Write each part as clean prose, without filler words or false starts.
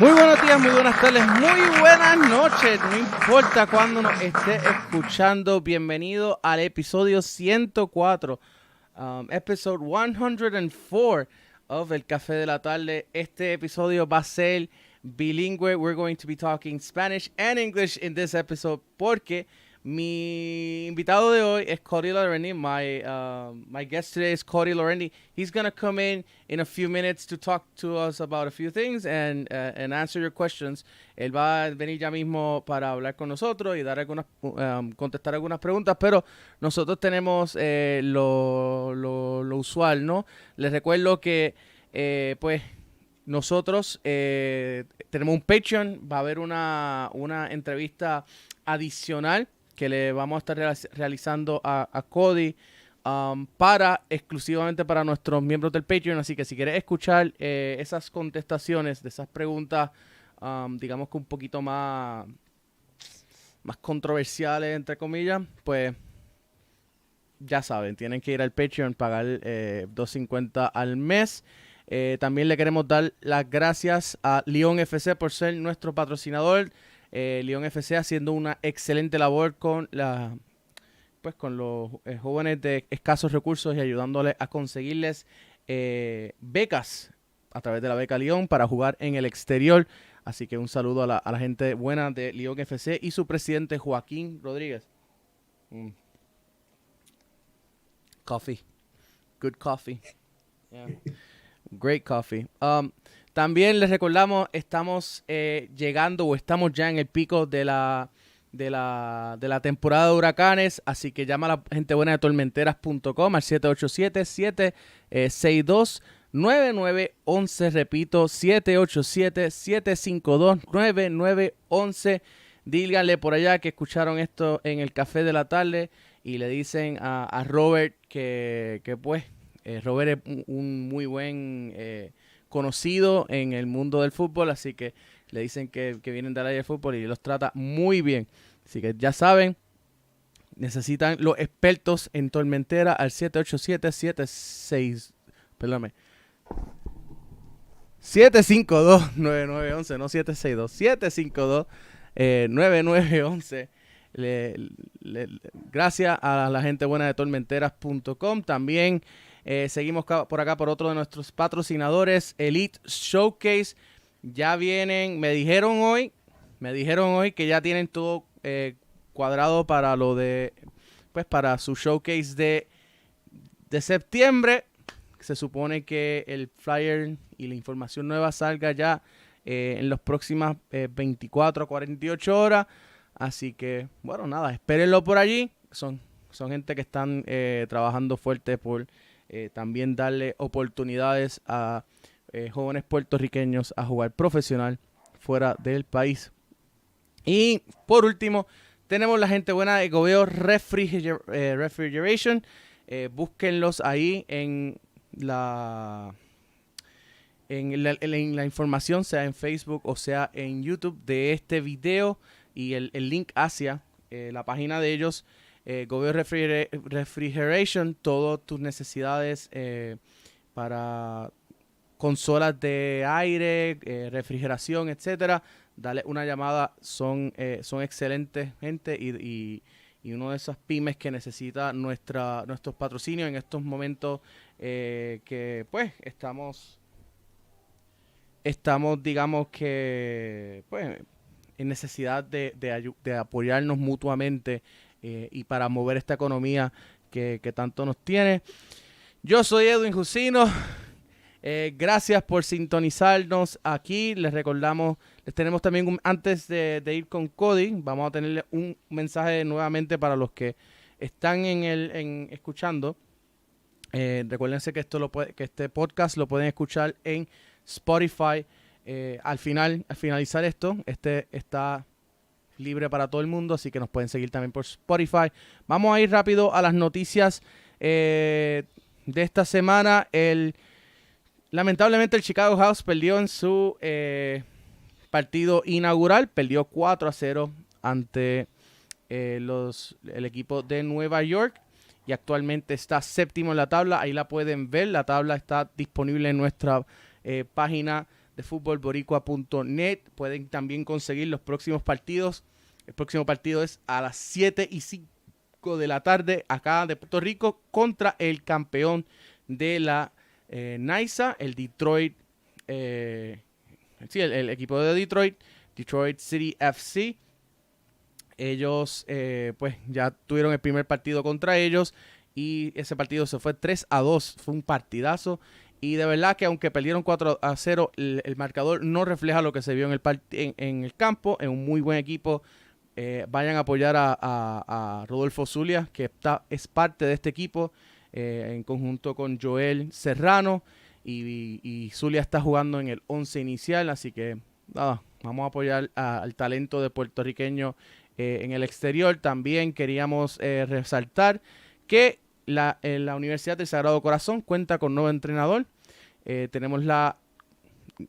Muy buenos días, muy buenas tardes, muy buenas noches, no importa cuándo nos esté escuchando. Bienvenido al episodio 104, episode 104 of El Café de la Tarde. Este episodio va a ser bilingüe. We're going to be talking Spanish and English in this episode porque mi invitado de hoy es Cody Laurendi. My guest today is Cody Laurendi. He's going to come in a few minutes to talk to us about a few things and answer your questions. Él va a venir ya mismo para hablar con nosotros y dar contestar algunas preguntas, pero nosotros tenemos lo usual, ¿no? Les recuerdo que pues nosotros tenemos un Patreon. Va a haber una entrevista adicional que le vamos a estar realizando a Cody exclusivamente para nuestros miembros del Patreon. Así que si quieres escuchar esas contestaciones de esas preguntas, digamos que un poquito más controversiales, entre comillas, pues ya saben, tienen que ir al Patreon, pagar $2.50 al mes. También le queremos dar las gracias a Lyon FC por ser nuestro patrocinador. Lyon FC haciendo una excelente labor con los jóvenes de escasos recursos y ayudándoles a conseguirles becas a través de la beca Lyon para jugar en el exterior. Así que un saludo a la gente buena de Lyon FC y su presidente Joaquín Rodríguez. Coffee. Good coffee. Yeah. Great coffee. También les recordamos, estamos estamos ya en el pico de la temporada de huracanes, así que llama a la gente buena de tormenteras.com al 787-762-9911, repito, 787-752-9911. Díganle por allá que escucharon esto en el Café de la Tarde y le dicen a Robert que pues Robert es un muy buen conocido en el mundo del fútbol, así que le dicen que vienen de la área del fútbol y los trata muy bien. Así que ya saben, necesitan los expertos en tormentera al 752-9911, no 762, 752-9911. Gracias a la gente buena de tormenteras.com. También seguimos por acá por otro de nuestros patrocinadores, Elite Showcase. Ya vienen, me dijeron hoy que ya tienen todo cuadrado para para su showcase de septiembre. Se supone que el flyer y la información nueva salga ya en las próximas 24 a 48 horas. Así que, bueno, nada, espérenlo por allí. Son gente que están trabajando fuerte por también darle oportunidades a jóvenes puertorriqueños a jugar profesional fuera del país. Y por último, tenemos la gente buena de Goveo Refrigeración. Búsquenlos ahí en la información, sea en Facebook o sea en YouTube de este video y el link hacia la página de ellos. Goveo Refrigeración, todas tus necesidades para consolas de aire, refrigeración, etcétera. Dale una llamada, son excelentes gente y una de esas pymes que necesita nuestros patrocinios en estos momentos que pues estamos digamos que pues en necesidad de apoyarnos mutuamente y para mover esta economía que tanto nos tiene. Yo soy Edwin Jusino. Gracias por sintonizarnos aquí. Les tenemos también antes de ir con Cody, vamos a tenerle un mensaje nuevamente para los que están escuchando. Recuérdense que este podcast lo pueden escuchar en Spotify. Al finalizar esto, está libre para todo el mundo, así que nos pueden seguir también por Spotify. Vamos a ir rápido a las noticias de esta semana. Lamentablemente el Chicago House perdió en su partido inaugural, perdió 4-0 ante el equipo de Nueva York y actualmente está séptimo en la tabla. Ahí la pueden ver, la tabla está disponible en nuestra página de futbolboricua.net. Pueden también conseguir los próximos partidos. El próximo partido es a las 7:05 de la tarde acá de Puerto Rico contra el campeón de la NYSA, el Detroit, el equipo de Detroit City FC. Ellos pues ya tuvieron el primer partido contra ellos y ese partido se fue 3-2, fue un partidazo y de verdad que aunque perdieron 4-0, el marcador no refleja lo que se vio en el campo. Es un muy buen equipo. Vayan a apoyar a Rodolfo Zulia, que es parte de este equipo, en conjunto con Joel Serrano. y Zulia está jugando en el 11 inicial, así que nada, vamos a apoyar al talento de puertorriqueño en el exterior. También queríamos resaltar que la Universidad del Sagrado Corazón cuenta con nuevo entrenador. Tenemos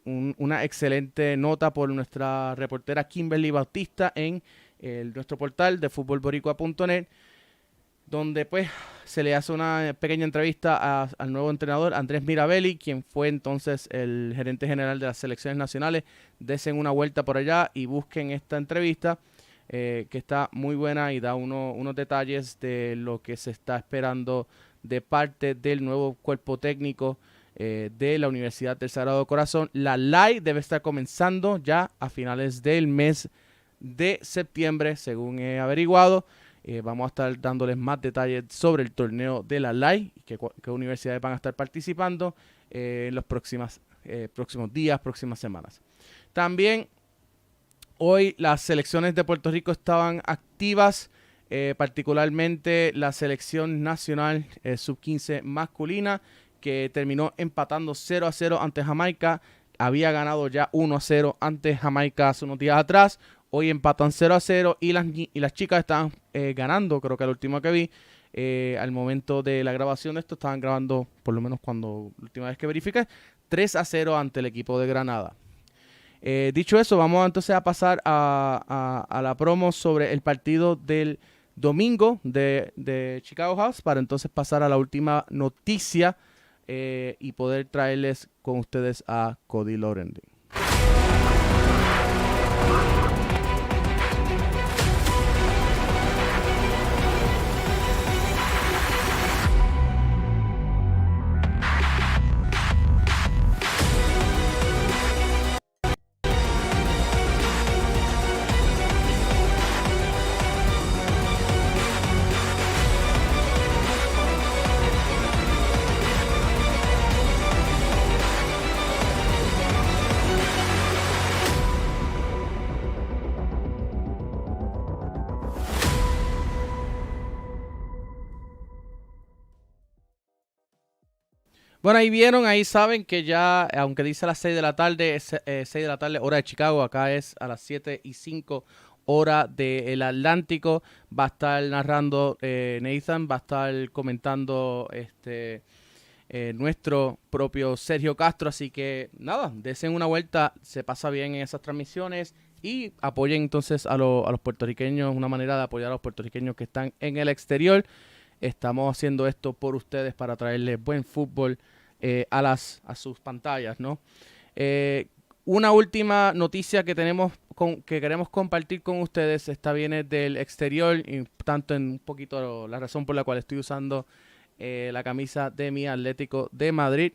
una excelente nota por nuestra reportera Kimberly Bautista en nuestro portal de futbolboricua.net, donde pues se le hace una pequeña entrevista al nuevo entrenador Andrés Mirabelli, quien fue entonces el gerente general de las selecciones nacionales. Desen una vuelta por allá y busquen esta entrevista, que está muy buena y da unos detalles de lo que se está esperando de parte del nuevo cuerpo técnico de la Universidad del Sagrado Corazón. La live debe estar comenzando ya a finales del mes de septiembre, según he averiguado. Vamos a estar dándoles más detalles sobre el torneo de la LAI y qué universidades van a estar participando en los próximos días, próximas semanas. También hoy las selecciones de Puerto Rico estaban activas, particularmente la selección nacional sub-15 masculina, que terminó empatando 0-0 ante Jamaica. Había ganado ya 1-0 ante Jamaica hace unos días atrás. Hoy empatan 0-0 y las chicas estaban ganando, creo que el último que vi, al momento de la grabación de esto, estaban grabando, por lo menos cuando la última vez que verifiqué, 3-0 ante el equipo de Granada. Dicho eso, vamos entonces a pasar a la promo sobre el partido del domingo de Chicago House, para entonces pasar a la última noticia y poder traerles con ustedes a Cody Laurendi. Bueno, ahí vieron, ahí saben que ya, aunque dice a las 6 de la tarde, es 6 de la tarde, hora de Chicago, acá es a las 7:05, hora del Atlántico. Va a estar narrando Nathan, va a estar comentando nuestro propio Sergio Castro, así que nada, desen una vuelta, se pasa bien en esas transmisiones y apoyen entonces a los puertorriqueños, una manera de apoyar a los puertorriqueños que están en el exterior. Estamos haciendo esto por ustedes para traerles buen fútbol a sus pantallas, ¿no? Una última noticia que que queremos compartir con ustedes, esta viene del exterior, y tanto en un poquito la razón por la cual estoy usando la camisa de mi Atlético de Madrid.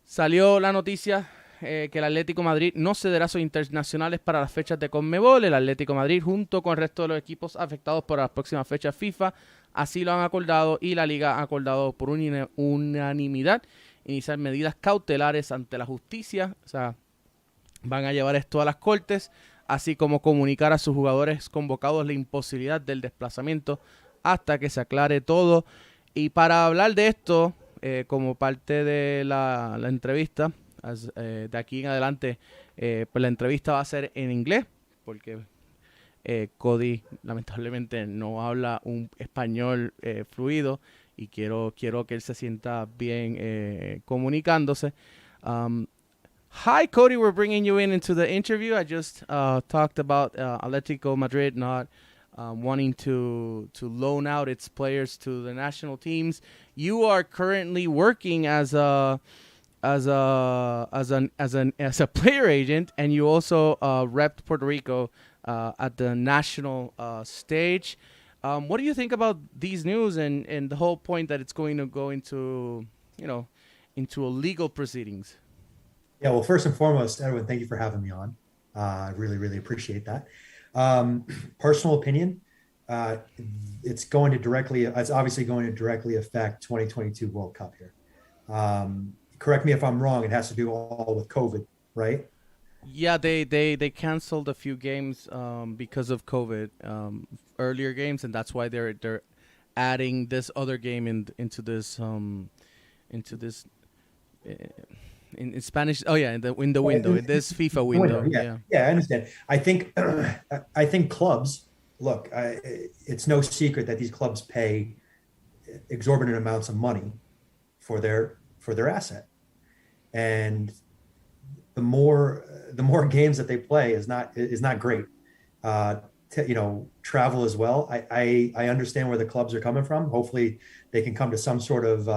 Salió la noticia que el Atlético de Madrid no cederá sus internacionales para las fechas de Conmebol. El Atlético de Madrid, junto con el resto de los equipos afectados por las próximas fechas FIFA, así lo han acordado, y la Liga ha acordado por unanimidad iniciar medidas cautelares ante la justicia. O sea, van a llevar esto a las cortes, así como comunicar a sus jugadores convocados la imposibilidad del desplazamiento hasta que se aclare todo. Y para hablar de esto, como parte de la entrevista, de aquí en adelante, pues la entrevista va a ser en inglés, porque Cody lamentablemente no habla un español fluido, y quiero que él se sienta bien comunicándose. Hi, Cody. We're bringing you into the interview. I just talked about Atletico Madrid not wanting to loan out its players to the national teams. You are currently working as a player agent, and you also repped Puerto Rico at the national stage. What do you think about these news and the whole point that it's going to go into illegal proceedings? Yeah, well, first and foremost, Edwin, thank you for having me on. I really, really appreciate that. Personal opinion, it's obviously going to directly affect 2022 World Cup here. Correct me if I'm wrong, it has to do all with COVID, right? Yeah, they canceled a few games because of COVID, earlier games, and that's why they're adding this other game into this in Spanish. Oh yeah, in the window, in this FIFA window. Yeah. I understand. I think clubs look. It's no secret that these clubs pay exorbitant amounts of money for their asset, and the more games that they play is not great. Travel as well. I understand where the clubs are coming from. Hopefully, they can come to some sort of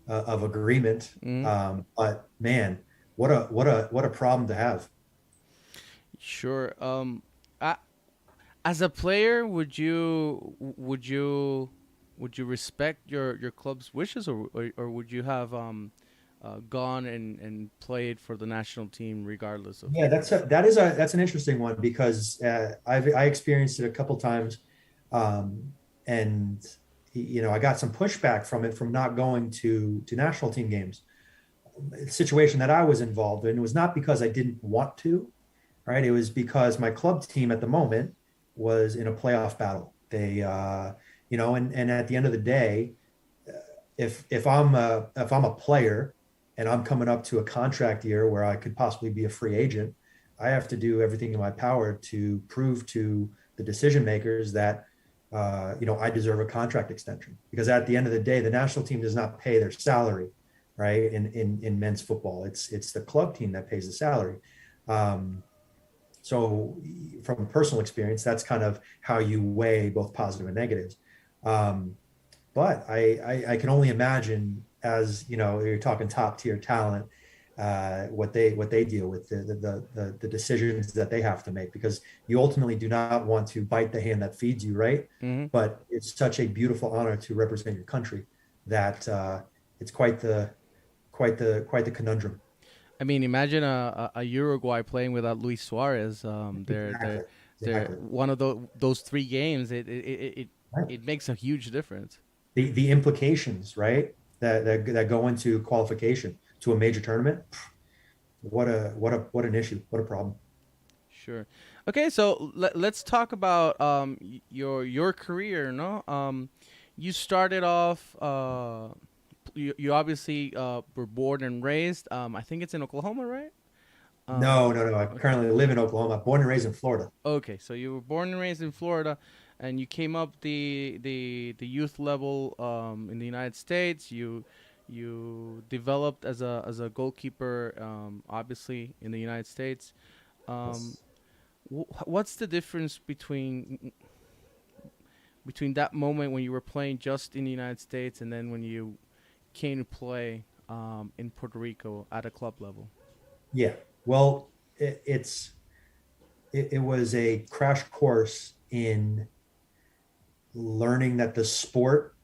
agreement. But man, what a problem to have. Sure. I, as a player, would you respect your club's wishes, or would you have gone and played for the national team regardless of? Yeah, that's an interesting one because I experienced it a couple times, and I got some pushback from it from not going to national team games. The situation that I was involved in was not because I didn't want to, right? It was because my club team at the moment was in a playoff battle. They, and at the end of the day, if I'm a player and I'm coming up to a contract year where I could possibly be a free agent, I have to do everything in my power to prove to the decision makers that I deserve a contract extension. Because at the end of the day, the national team does not pay their salary, right? In men's football, it's the club team that pays the salary. So from personal experience, that's kind of how you weigh both positive and negatives. But I can only imagine, as you're talking top tier talent, what they deal with, the decisions that they have to make, because you ultimately do not want to bite the hand that feeds you, right? Mm-hmm. But it's such a beautiful honor to represent your country that it's quite the conundrum. I mean, imagine a Uruguay playing without Luis Suarez. They're Exactly. one of those three games. Right. It makes a huge difference. The implications, right, that go into qualification to a major tournament. What an issue. What a problem. Sure. Okay, so let's talk about your career. No, you started off. You obviously were born and raised. I think it's in Oklahoma, right? No. I Okay. currently live in Oklahoma, born and raised in Florida. Okay, so you were born and raised in Florida, and you came up the youth level in the United States. You developed as a goalkeeper, obviously in the United States. Um, Yes. what's the difference between that moment when you were playing just in the United States and then when you came to play in Puerto Rico at a club level? Yeah. Well, it was a crash course in learning that the sport,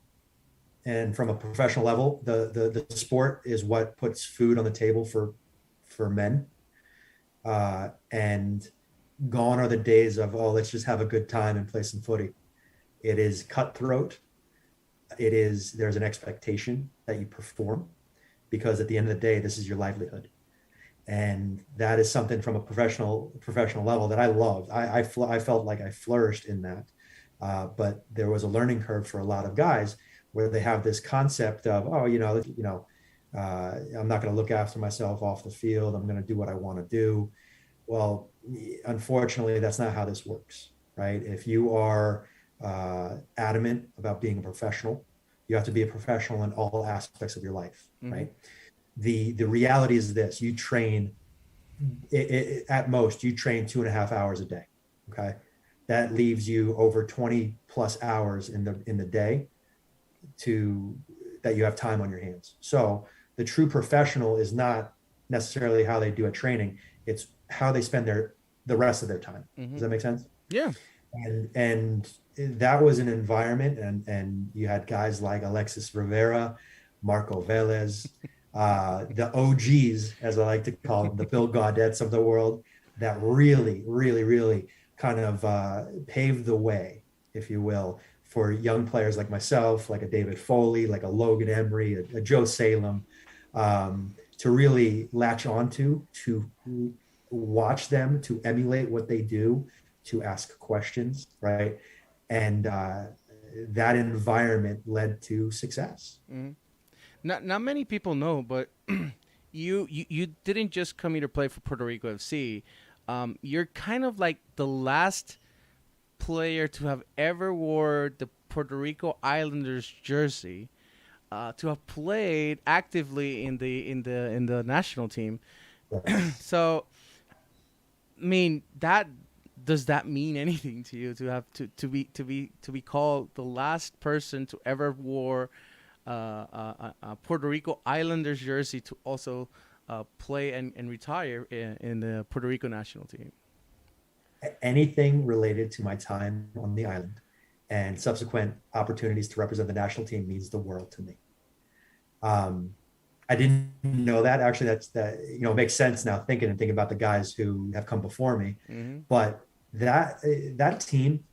and from a professional level, the sport is what puts food on the table for men. And gone are the days of, oh, let's just have a good time and play some footy. It is cutthroat. There's an expectation that you perform, because at the end of the day, this is your livelihood. And that is something from a professional level that I loved. I felt like I flourished in that. But there was a learning curve for a lot of guys where they have this concept of, oh, I'm not going to look after myself off the field. I'm going to do what I want to do. Well, unfortunately, that's not how this works, right? If you are adamant about being a professional, you have to be a professional in all aspects of your life, Mm-hmm. right? The reality is this: you train at most, you train 2.5 hours a day. Okay, that leaves you over 20 plus hours in the day that you have time on your hands. So the true professional is not necessarily how they do at training; it's how they spend the rest of their time. Mm-hmm. Does that make sense? Yeah. And that was an environment, and you had guys like Alexis Rivera, Marco Velez, the OGs, as I like to call them, the Bill Gaudets of the world, that really, really, really kind of paved the way, if you will, for young players like myself, like a David Foley, like a Logan Emery, a Joe Salem, to really latch onto, to watch them, to emulate what they do, to ask questions, right? And that environment led to success. Mm-hmm. Not many people know, but you didn't just come here to play for Puerto Rico FC. You're kind of like the last player to have ever wore the Puerto Rico Islanders jersey, to have played actively in the national team. So, I mean, that does that mean anything to you to have to be called the last person to ever wore a Puerto Rico Islanders jersey to also play and retire in the Puerto Rico national team? Anything related to my time on the island and subsequent opportunities to represent the national team means the world to me. I didn't know that. Actually, that makes sense now thinking about the guys who have come before me. Mm-hmm. But that team,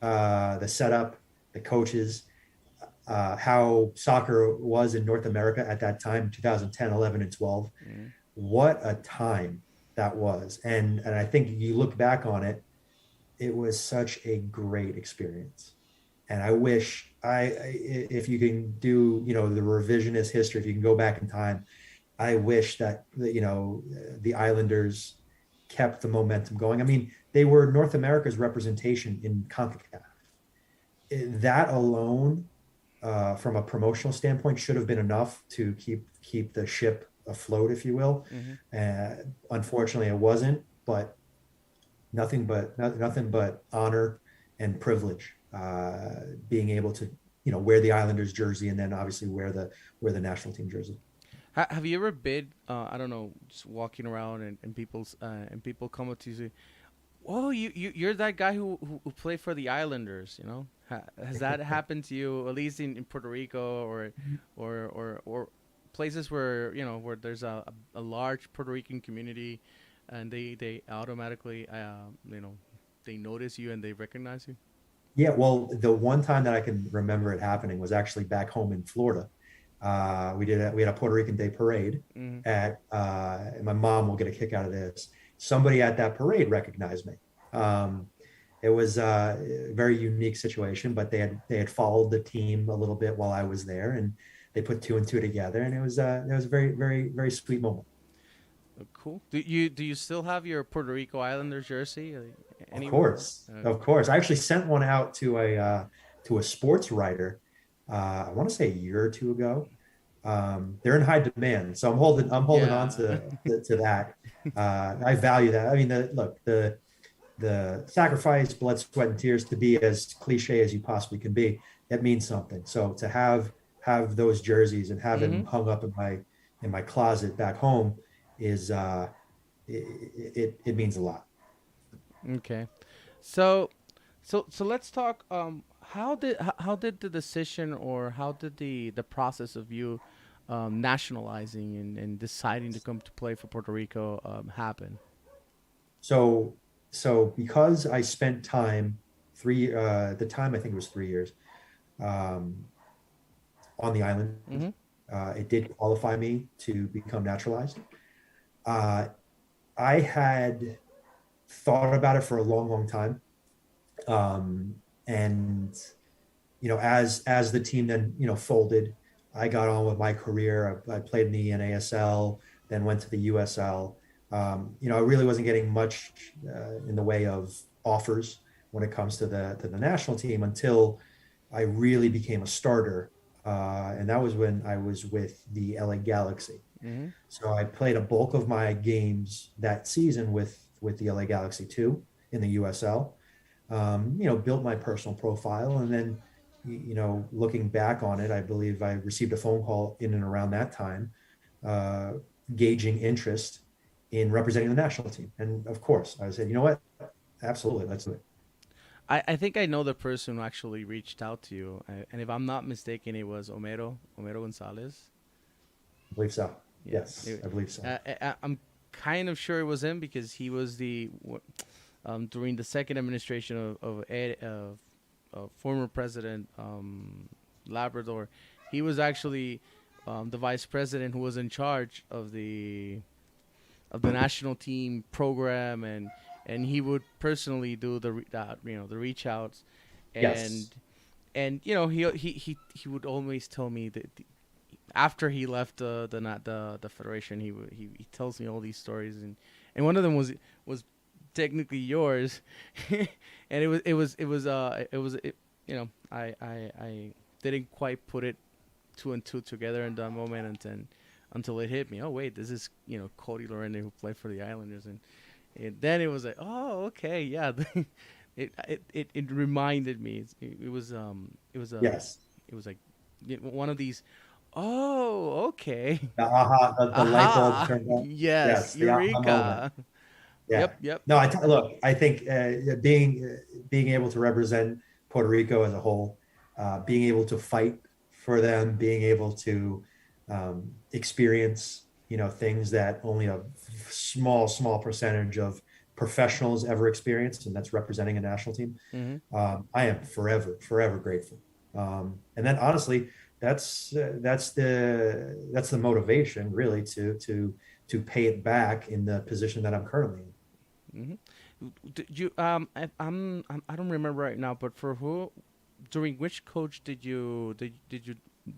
the setup, the coaches, how soccer was in North America at that time, 2010, 11, and 12. Mm-hmm. What a time that was. And I think you look back on it, it was such a great experience. And I wish if you can do, the revisionist history, if you can go back in time, I wish that, the Islanders kept the momentum going. I mean, they were North America's representation in CONCACAF. That alone, from a promotional standpoint, should have been enough to keep the ship afloat, if you will. Mm-hmm. Unfortunately, it wasn't. But nothing but honor and privilege, being able to wear the Islanders jersey and then obviously wear the national team jersey. Have you ever been, I don't know, just walking around and people come up to you and say, "Oh, you're that guy who played for the Islanders," Has that happened to you, at least in Puerto Rico or places where where there's a large Puerto Rican community, and they automatically they notice you and they recognize you? Yeah, well, the one time that I can remember it happening was actually back home in Florida. We had a Puerto Rican Day parade. Mm-hmm. At and my mom will get a kick out of this. Somebody at that parade recognized me. It was a very unique situation, but they had followed the team a little bit while I was there, and they put two and two together, and it was a very, very, very sweet moment. Cool. Do you still have your Puerto Rico Islanders jersey? Of course. I actually sent one out to a sports writer. I want to say a year or two ago. They're in high demand, so I'm holding on to that. I value that. I mean, the sacrifice, blood, sweat, and tears, to be as cliche as you possibly can be, that means something. So to have those jerseys and have them hung up in my closet back home is it means a lot. Okay, so let's talk. How did the decision, or how did the process of you nationalizing and deciding to come to play for Puerto Rico happen? So because I spent time at the time, I think it was 3 years, on the island, it did qualify me to become naturalized. I had thought about it for a long, long time. And, as the team then, folded, I got on with my career. I played in the NASL, then went to the USL. I really wasn't getting much in the way of offers when it comes to the national team until I really became a starter. And that was when I was with the LA Galaxy. Mm-hmm. So I played a bulk of my games that season with the LA Galaxy 2 in the USL. Built my personal profile, and then, looking back on it, I believe I received a phone call in and around that time, gauging interest in representing the national team. And of course, I said, you know what? Absolutely, let's do it. I think I know the person who actually reached out to you, and if I'm not mistaken, it was Homero Gonzalez. I believe so. Yeah. Yes, I believe so. I'm kind of sure it was him, because he was during the second administration of former president Labrador. He was actually the vice president who was in charge of the national team program, and he would personally do the reach outs, and Yes. he would always tell me that after he left the federation, he tells me all these stories, and one of them was technically yours, and I didn't quite put it two and two together in that moment, and then until it hit me, oh wait, this is Cody Laurendi who played for the Islanders, and then it was like, oh okay, yeah. It reminded me. Yes. It was like one of these. Oh, okay. The light bulb Aha. turned on. Yes, Yes, the aha moment. Eureka. Yeah. Yep. No, look, I think being able to represent Puerto Rico as a whole, being able to fight for them, being able to experience, things that only a small percentage of professionals ever experienced, and that's representing a national team. I am forever grateful. And then honestly, that's the motivation really to pay it back in the position that I'm currently in. Did you I don't remember right now, but for who, during which coach did you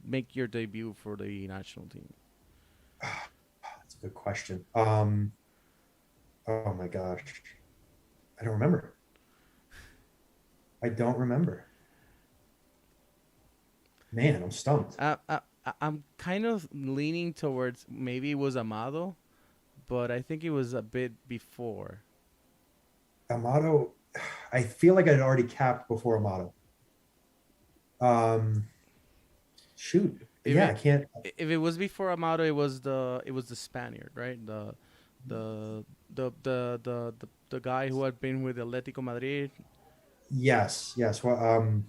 make your debut for the national team? That's a good question. Oh my gosh, I don't remember. Man, I'm stumped. I'm kind of leaning towards maybe it was Amado, but I think it was a bit before. Amato, I feel like I'd already capped before Amato. Shoot. I can't. If it was before Amado, it was the Spaniard, right? The guy who had been with Atletico Madrid. Yes. Well,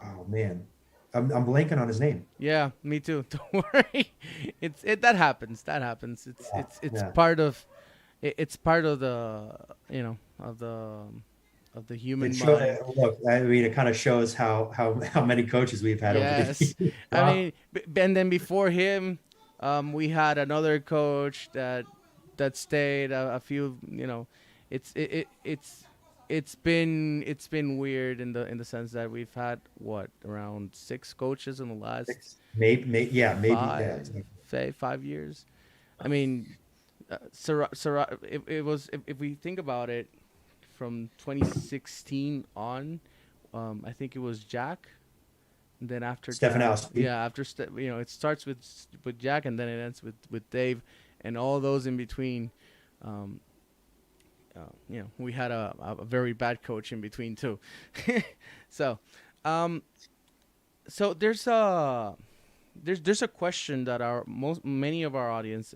oh man, I'm blanking on his name. Yeah, me too. Don't worry. That happens. It's part of it's part of the of the human mind. Look, I mean, it kind of shows how many coaches we've had over the years. I mean, and then before him, we had another coach that stayed a few. It's been weird in the sense that we've had around 6 coaches in the last maybe 5 years. I mean, it was, if we think about it, from 2016 on, I think it was Jack. And then after Stefanowski. It starts with Jack, and then it ends with Dave, and all those in between. We had a very bad coach in between too. So there's a question that many of our audience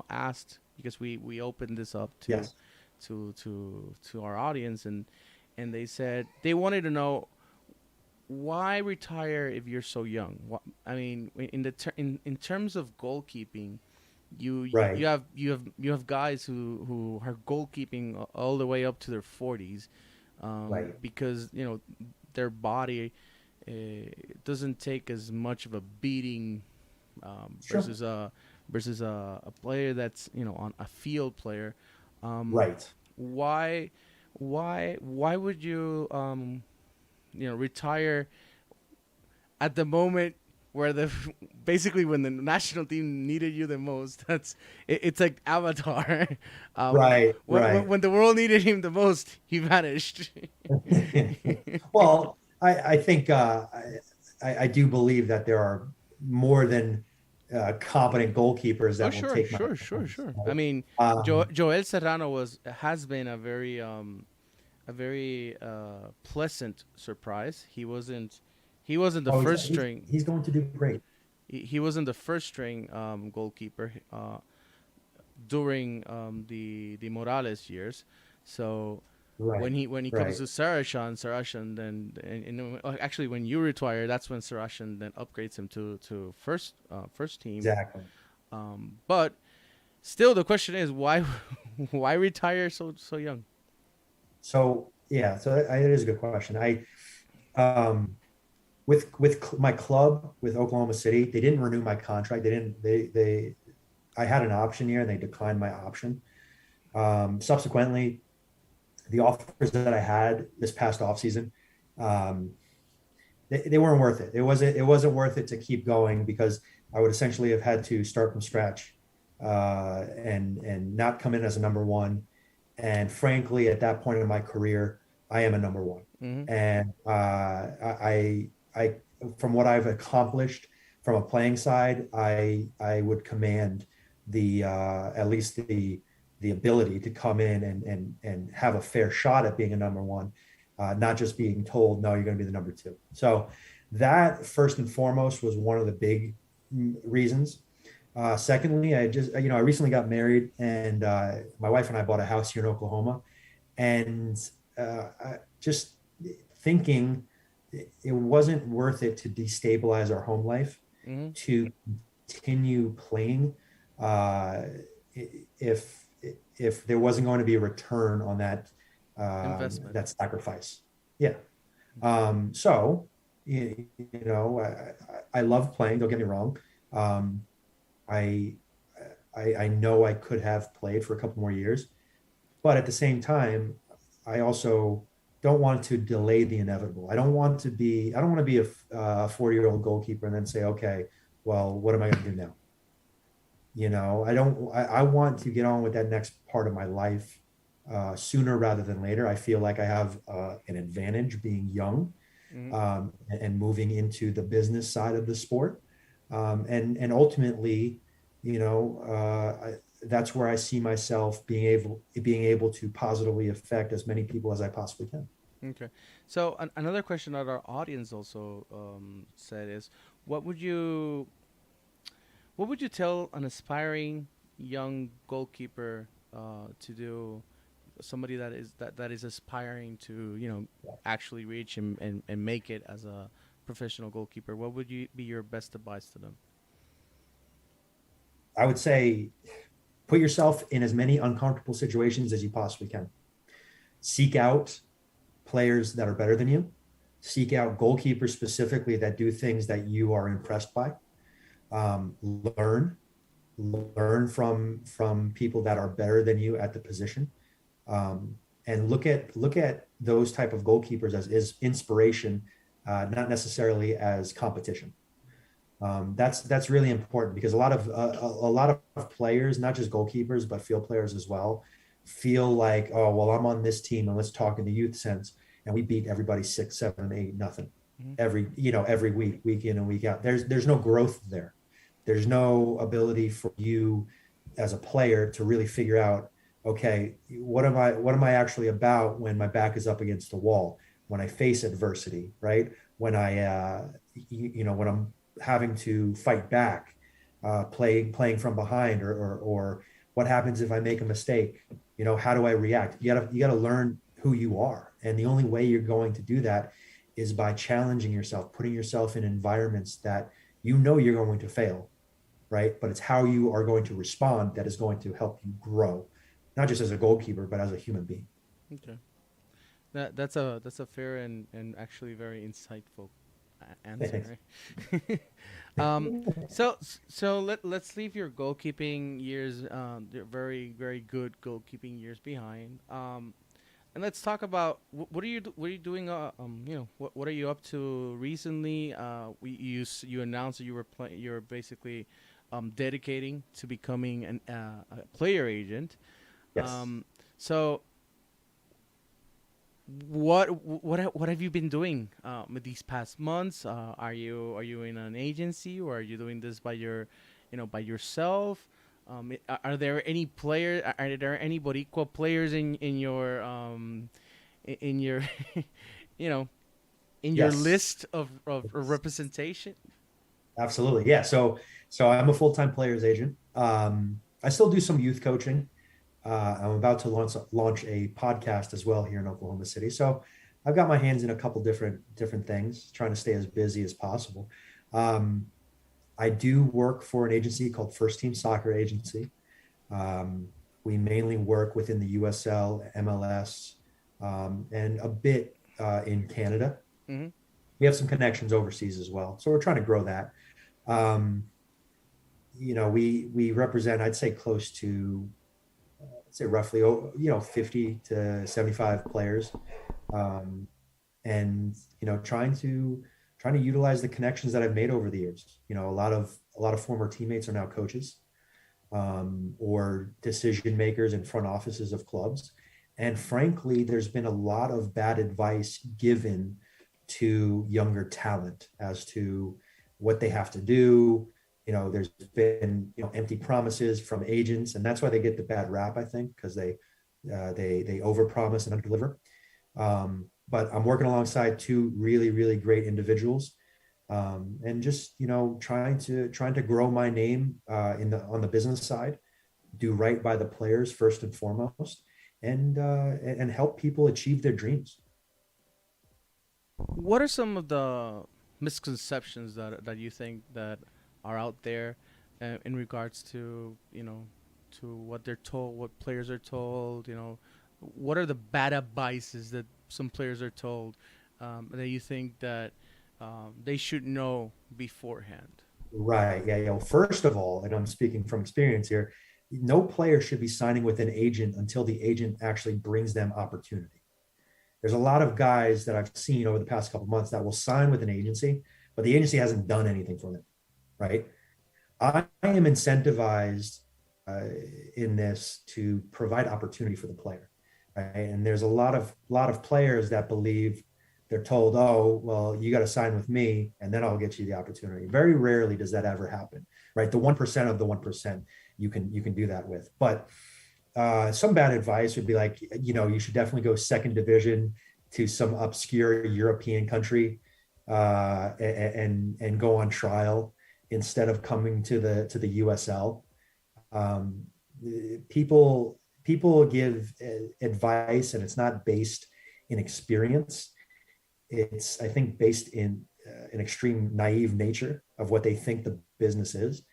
asked, because we opened this up to Yes. to our audience, and they said they wanted to know, why retire if you're so young? I mean, in terms of goalkeeping, you have guys who are goalkeeping all the way up to their 40s, because their body doesn't take as much of a beating versus a player that's on a field player. Why would you retire at the moment where basically when the national team needed you the most? It's like Avatar. When the world needed him the most, he vanished. Well, I think I do believe that there are more than competent goalkeepers that will take. Sure. I mean, Joel Serrano has been a very pleasant surprise. He wasn't the first string. He's going to do great. He wasn't the first string goalkeeper during the Morales years. So when he comes to Sarachan, then actually when you retire, that's when Sarachan then upgrades him to first team. Exactly. But still, the question is, why retire so young? So it is a good question. With my club with Oklahoma City, they didn't renew my contract. I had an option here, and they declined my option. Subsequently, the offers that I had this past offseason, they weren't worth it. It wasn't worth it to keep going because I would essentially have had to start from scratch and not come in as a number one. And frankly, at that point in my career, I am a number one. Mm-hmm. And I, from what I've accomplished from a playing side, I would command the at least the ability to come in and have a fair shot at being a number one, not just being told, no, you're going to be the number two. So that first and foremost was one of the big reasons. Secondly, I recently got married, and my wife and I bought a house here in Oklahoma, and just thinking it wasn't worth it to destabilize our home life Mm-hmm. to continue playing if there wasn't going to be a return on Investment. that sacrifice. Yeah. So I love playing. Don't get me wrong. Um, I, I know I could have played for a couple more years, but at the same time, I also don't want to delay the inevitable. I don't want to be a 40-year-old goalkeeper and then say, okay, well, what am I going to do now? I want to get on with that next part of my life sooner rather than later. I feel like I have an advantage being young Mm-hmm. and moving into the business side of the sport. And ultimately, that's where I see myself being able to positively affect as many people as I possibly can. Okay. So another question that our audience also said is, what would you what would you tell an aspiring young goalkeeper to do? Somebody that is aspiring to actually reach and make it as a professional goalkeeper. What would you be your best advice to them? I would say put yourself in as many uncomfortable situations as you possibly can. Seek out players that are better than you. Seek out goalkeepers specifically that do things that you are impressed by. Um, learn, learn from people that are better than you at the position, and look at those type of goalkeepers as is inspiration, not necessarily as competition. That's really important because a lot of players, not just goalkeepers but field players as well, feel like, oh well, I'm on this team and let's talk in the youth sense, and we beat everybody 6, 7, 8, nothing Mm-hmm. every week in and week out. There's no growth there. There's no ability for you as a player to really figure out, okay, what am I actually about when my back is up against the wall, when I face adversity, right? When when I'm having to fight back, playing from behind, or what happens if I make a mistake? How do I react? You gotta learn who you are, and the only way you're going to do that is by challenging yourself, putting yourself in environments that you're going to fail, right? But it's how you are going to respond that is going to help you grow, not just as a goalkeeper, but as a human being. Okay. That's a fair and actually very insightful Thanks. answer. Right? So let's leave your goalkeeping years, your very very good goalkeeping years behind. And let's talk about what are you doing? What are you up to recently? You announced that you're basically dedicating to becoming a player agent. Yes. So what have you been doing with these past months? Are you in an agency, or are you doing this by yourself? Are there any players? Are there any but equal players in your in your you know in your Yes. list of representation? Absolutely. Yeah. So I'm a full-time players agent. I still do some youth coaching. I'm about to launch a podcast as well here in Oklahoma City. So I've got my hands in a couple different things, trying to stay as busy as possible. Um, I do work for an agency called First Team Soccer Agency. Um, we mainly work within the USL, MLS, and a bit in Canada. Mm-hmm. We have some connections overseas as well, so we're trying to grow that. Um, we represent, I'd say, close to, I'd say roughly, 50 to 75 players, um, and trying to utilize the connections that I've made over the years. You know, a lot of former teammates are now coaches, or decision makers in front offices of clubs. And frankly, there's been a lot of bad advice given to younger talent as to what they have to do. You know, there's been, you know, empty promises from agents, and that's why they get the bad rap, I think, because they overpromise and underdeliver. But I'm working alongside two really great individuals, and just, you know, trying to grow my name on the business side, do right by the players first and foremost, and help people achieve their dreams. What are some of the misconceptions that you think that are out there in regards to, you know, to what they're told, what players are told, you know, what are the bad advices that some players are told, that you think that they should know beforehand? Right. Yeah. Yeah. Well, first of all, and I'm speaking from experience here, no player should be signing with an agent until the agent actually brings them opportunity. There's a lot of guys that I've seen over the past couple of months that will sign with an agency, but the agency hasn't done anything for them. Right. I am incentivized in this to provide opportunity for the player. Right. And there's a lot of players that believe they're told, oh, well, you got to sign with me and then I'll get you the opportunity. Very rarely does that ever happen. Right. The 1% of the 1% you can do that with. But some bad advice would be like, you know, you should definitely go second division to some obscure European country, and go on trial instead of coming to the USL. Um, people give advice, and it's not based in experience. It's, I think, based in an extreme naive nature of what they think the business is.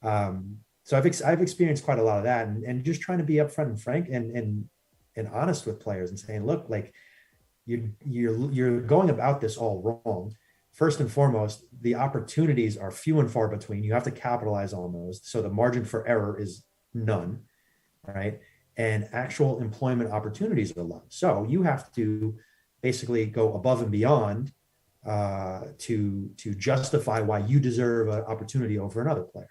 So I've experienced quite a lot of that, and just trying to be upfront and frank and honest with players and saying, look, like you're going about this all wrong. First and foremost, the opportunities are few and far between. You have to capitalize on those. So the margin for error is none, right? And actual employment opportunities are low. So you have to basically go above and beyond to justify why you deserve an opportunity over another player.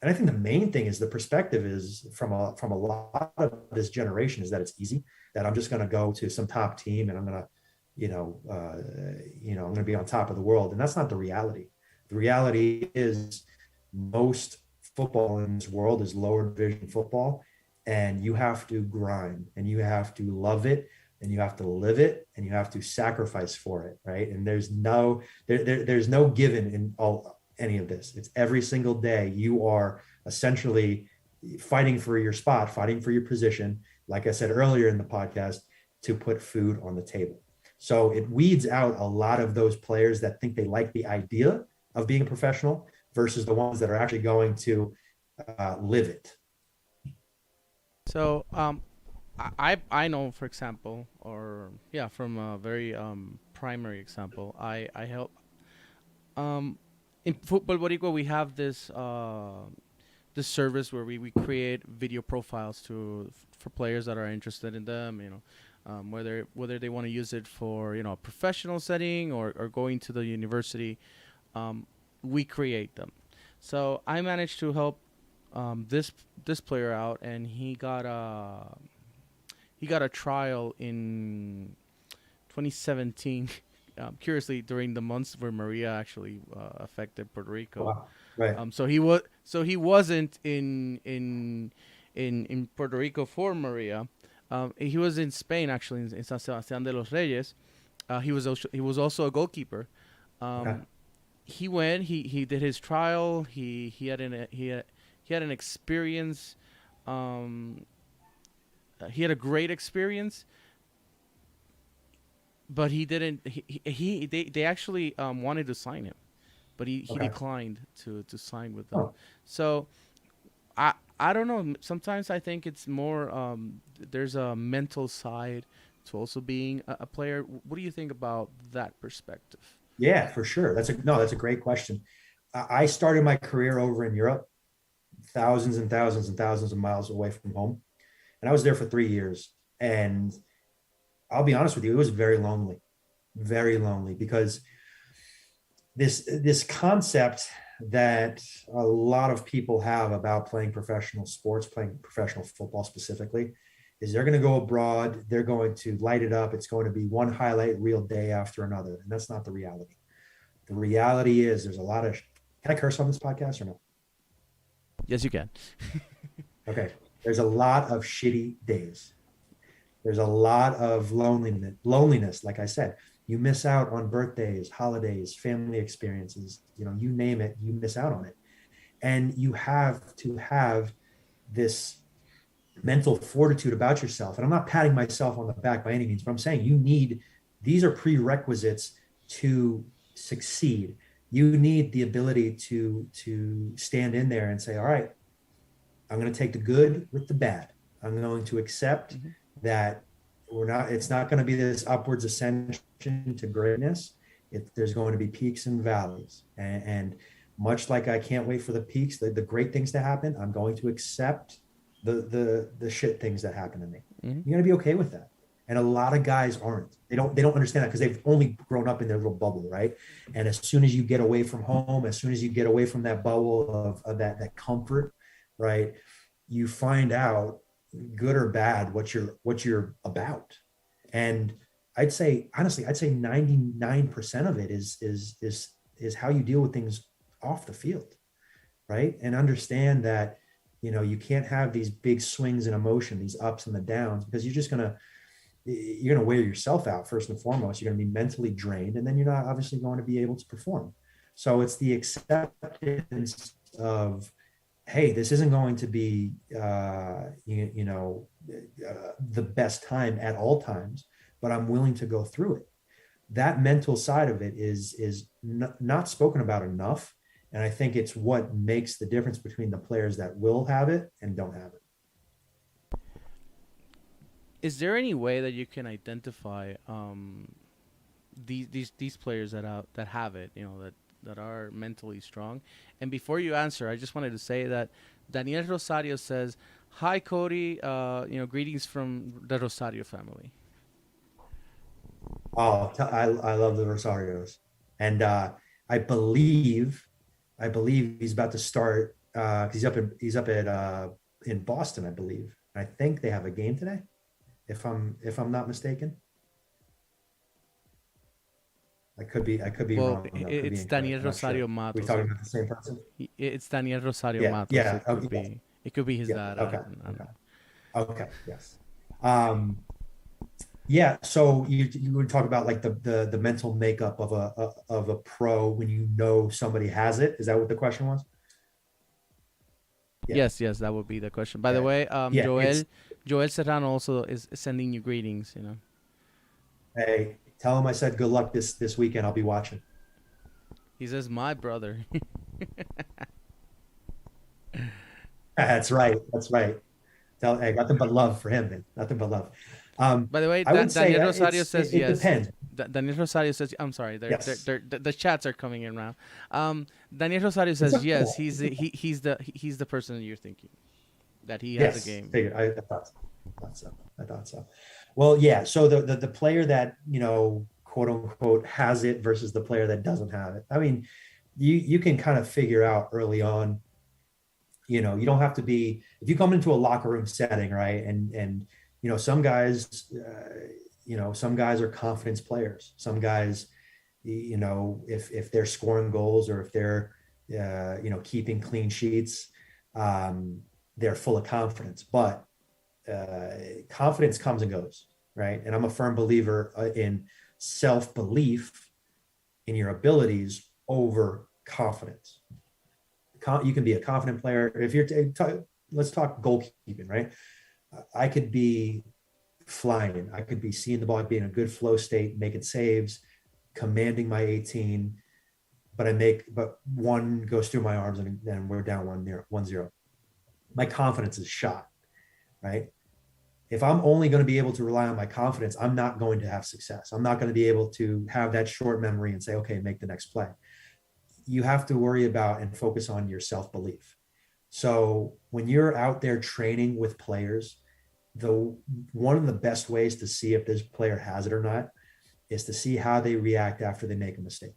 And I think the main thing is the perspective is from a lot of this generation is that it's easy, that I'm just going to go to some top team and I'm going to, I'm going to be on top of the world. And that's not the reality. The reality is most football in this world is lower division football, and you have to grind and you have to love it and you have to live it and you have to sacrifice for it. Right. And there's no given in any of this. It's every single day you are essentially fighting for your spot, fighting for your position, like I said earlier in the podcast, to put food on the table. So it weeds out a lot of those players that think they like the idea of being a professional versus the ones that are actually going to live it. So I know, for example, or yeah, from a very primary example, I help in Football Boricua. We have this service where we create video profiles for players that are interested in them, you know, whether they want to use it for, you know, a professional setting or going to the university. We create them. So I managed to help this player out, and he got a trial in 2017. Curiously, during the months where Maria actually affected Puerto Rico. Wow. Right. So he wasn't in Puerto Rico for Maria. He was in Spain, actually, in San Sebastián de los Reyes. He was also a goalkeeper. Okay. He went. He did his trial. He had an experience. He had a great experience, but he didn't. They actually wanted to sign him, but he declined to sign with them. Oh. So I don't know. Sometimes I think it's more there's a mental side to also being a player. What do you think about that perspective? Yeah, for sure. That's a great question. I started my career over in Europe, thousands and thousands and thousands of miles away from home. And I was there for 3 years. And I'll be honest with you, it was very lonely. very lonely, because this concept that a lot of people have about playing professional sports, playing professional football specifically, is they're going to go abroad, they're going to light it up, it's going to be one highlight reel day after another. And that's not the reality. The reality is there's a lot of, can I curse on this podcast or no? Yes, you can. Okay. There's a lot of shitty days. There's a lot of loneliness. Like I said, you miss out on birthdays, holidays, family experiences, you name it, you miss out on it. And you have to have this mental fortitude about yourself. And I'm not patting myself on the back by any means, but I'm saying these are prerequisites to succeed. You need the ability to stand in there and say, all right, I'm going to take the good with the bad. I'm going to accept that it's not going to be this upwards ascension to greatness. There's going to be peaks and valleys. And much like I can't wait for the peaks, the great things to happen, I'm going to accept the shit things that happen to me. You're going to be okay with that. And a lot of guys aren't. They don't understand that because they've only grown up in their little bubble, right? And as soon as you get away from home, as soon as you get away from that bubble of that comfort, right, you find out, good or bad, what you're about. And I'd say, honestly, 99% of it is how you deal with things off the field, right? And understand that, you can't have these big swings in emotion, these ups and the downs, because you're going to wear yourself out. First and foremost, you're going to be mentally drained, and then you're not obviously going to be able to perform. So it's the acceptance of, hey, this isn't going to be, the best time at all times, but I'm willing to go through it. That mental side of it is not spoken about enough. And I think it's what makes the difference between the players that will have it and don't have it. Is there any way that you can identify these players that have it, that are mentally strong? And before you answer, I just wanted to say that Daniel Rosario says, "Hi, Cody. Greetings from the Rosario family." Oh, I love the Rosarios, and I believe he's about to start. He's up at in Boston, I believe. I think they have a game today, if I'm not mistaken. I could be wrong. It's Daniel Rosario sure. Matos. We're talking about the same person. It's Daniel Rosario Matos. Yeah. It could be his dad. Okay. Yes. Yeah. So you would talk about like the mental makeup of a pro when somebody has it. Is that what the question was? Yeah. Yes, that would be the question. By the way, Joel Serrano also is sending you greetings. Hey, tell him I said good luck this weekend. I'll be watching. He says, "My brother." That's right. Hey, nothing but love for him, man. Nothing but love. By the way, Daniel Rosario says yes. Depends. Daniel Rosario says, I'm sorry, the chats are coming in now. Daniel Rosario says yes. He's the person that you're thinking that he has a game. I thought so. Well, yeah. So the player that quote unquote has it versus the player that doesn't have it. I mean, you can kind of figure out early on. You don't have to be, if you come into a locker room setting, right? And some guys, some guys are confidence players. Some guys, if they're scoring goals or if they're, keeping clean sheets, they're full of confidence. But confidence comes and goes, right? And I'm a firm believer in self-belief in your abilities over confidence. You can be a confident player. If let's talk goalkeeping, right? I could be flying. I could be seeing the ball, being in a good flow state, making saves, commanding my 18, but one goes through my arms and then we're down 1-0. My confidence is shot, right? If I'm only going to be able to rely on my confidence, I'm not going to have success. I'm not going to be able to have that short memory and say, okay, make the next play. You have to worry about and focus on your self-belief. So when you're out there training with players, one of the best ways to see if this player has it or not is to see how they react after they make a mistake,